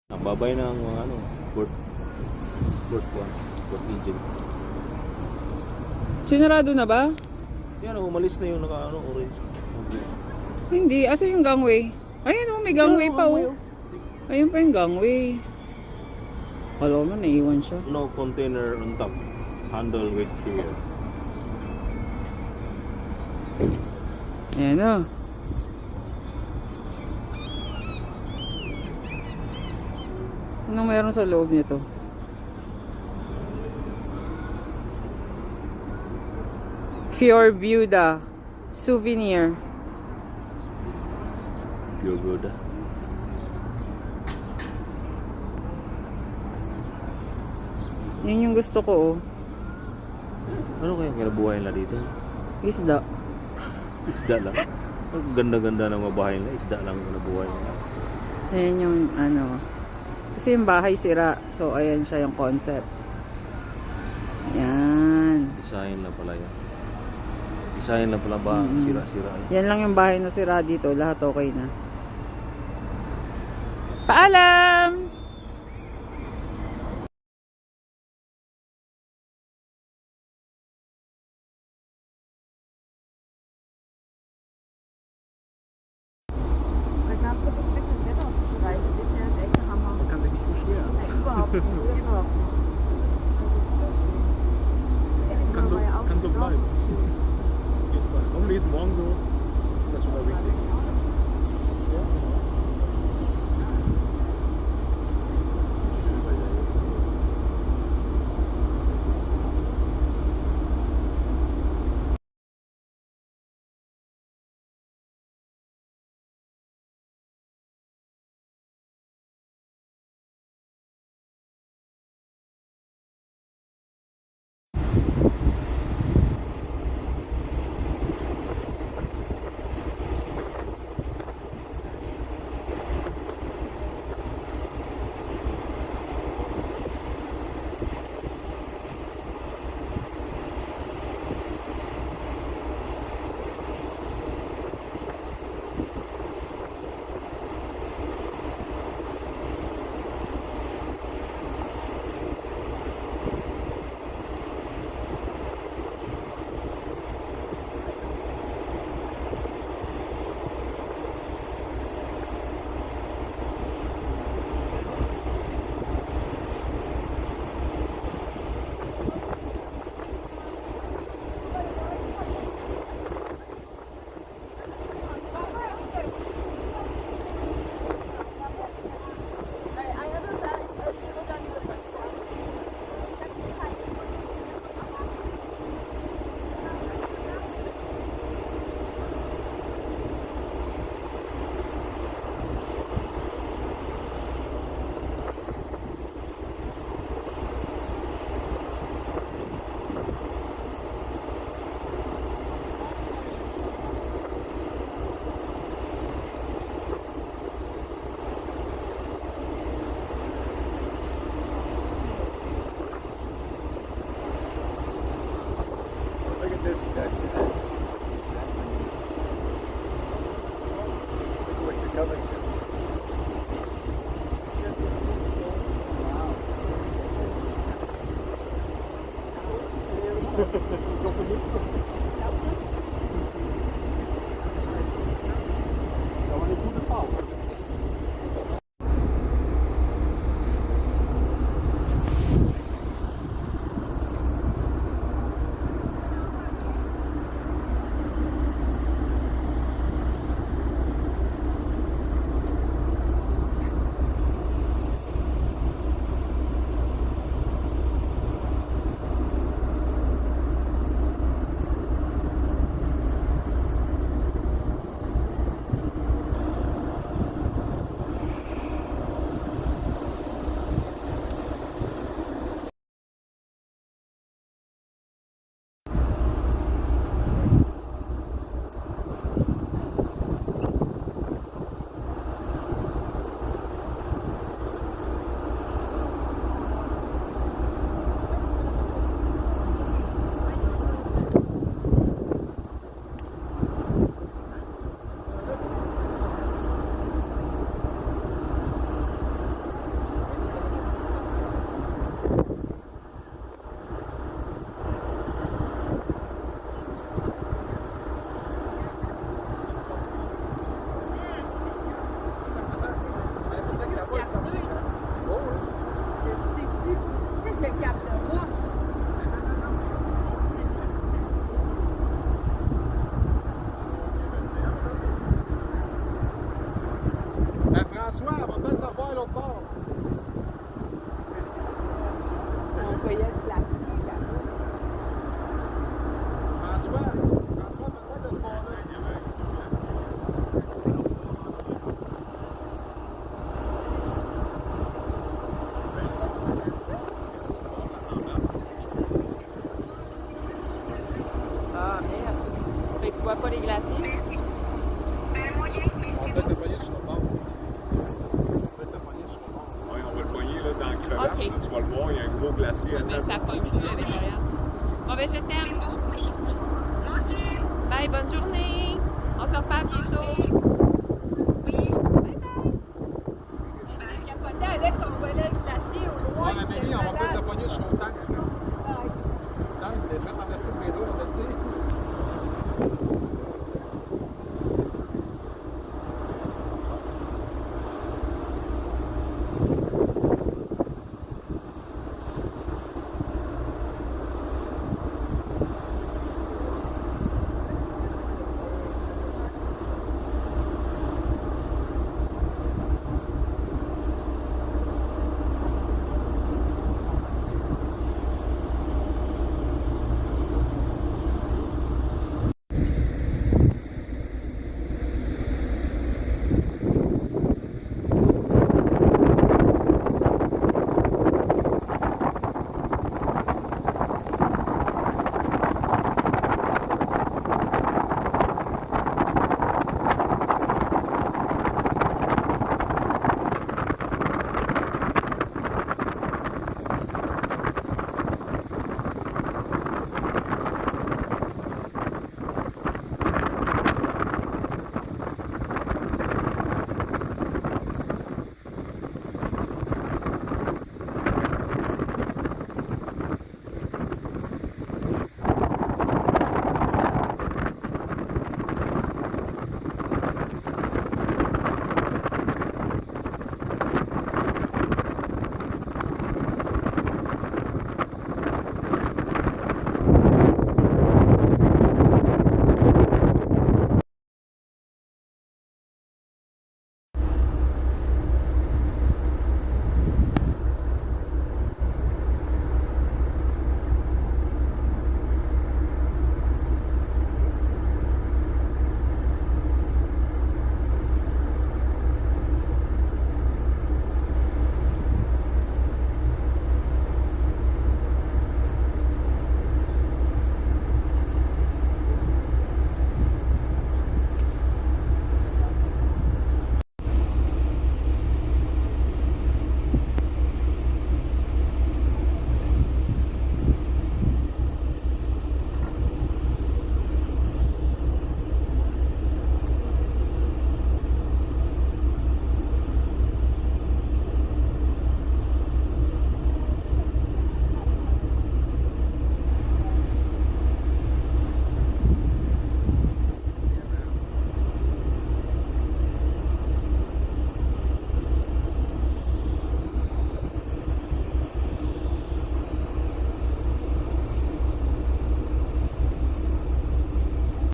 Ang babay ng mga ano, port engine. Sinarado na ba? Yan, umalis na yung naka ano, orange. Hindi. Asa yung gangway? Ayun oh, may gangway pa oh. Ayun pa yung gangway. Kala mo, naiwan siya. No container on top. Handle with here. Ayan oh. Anong meron sa loob nito? Fior Buda Souvenir. Pure good. Yun yung gusto ko oh. Ano kaya kinabuhay nila dito? Isda. Isda lang. Ang ganda-ganda ng mga bahay nila. Isda lang ang kinabuhay nila. Ayan yung ano. Kasi yung bahay sira. So ayan siya yung concept. Ayan. Design lang pala yan. Design lang pala ba? Sira-sira. Yan lang yung bahay na sira dito. Lahat okay na. Paalam! Ik nam het op weg naar binnen om te rijden. Dit is echt een hammer. Man kann sich nicht beschweren. Nee, überhaupt niet. Überhaupt niet. Kann so bleiben. Auf jeden Fall. Hoffentlich ist morgen so. Das ist schon mal wichtig. Ja, genau. Look at this section. Look what you're coming to. Aber eine gute Fahrt. On va peut-être le pogner sur le bord. Oui, on va le pogner là, dans le crevasse. Ok. Là, tu vas le voir, il y a un gros glacier à Mais ça pogne plus à l'intérieur. Bon, ben, je t'aime. Bye, bonne journée. On se reparle bientôt.